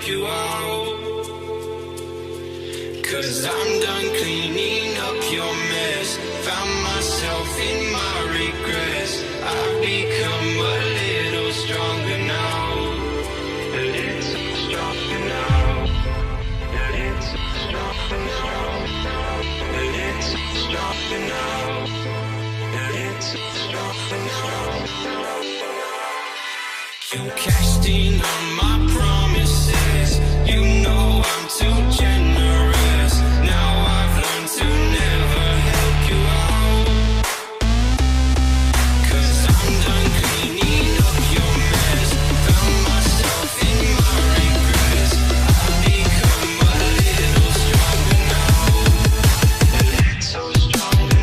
you out. 'Cause I'm done cleaning up your mess. Found myself in my regrets. I've become a little stronger now. A little stronger now. A little stronger now. A little stronger now. A little stronger now. You cashed in on my promises. You know I'm too generous. Now I've learned to never help you out. 'Cause I'm done cleaning up your mess. Found myself in my regrets. I've become a little stronger now. A little stronger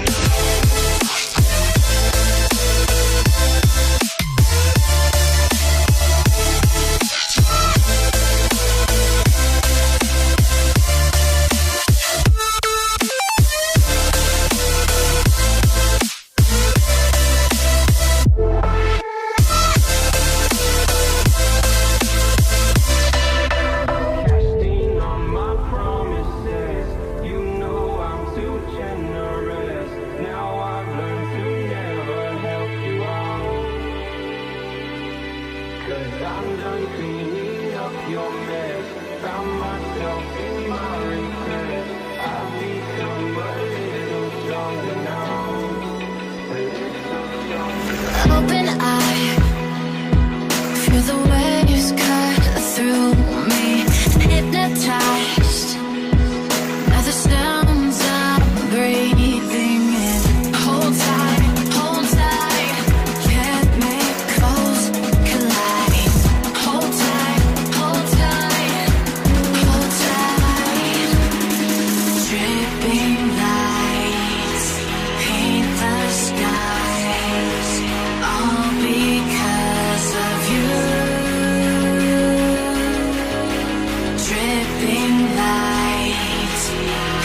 now. Open eye, feel the waves cut through me. Hypnotized by the sounds I'm breathing in. Hold tight, chemicals collide. Hold tight, hold tight, hold tight. Dripping lights paint the skies, all because of you. Dripping lights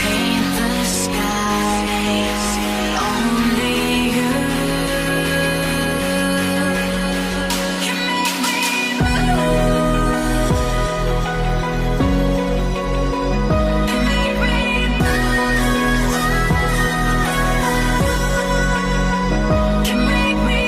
paint the skies, only you can make me move. Can make me move. Can make me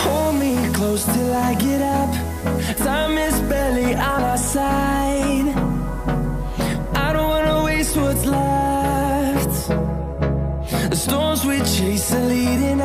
Hold me close till I get up. Time is barely on our side. I don't wanna waste what's left. The storms we chase are leading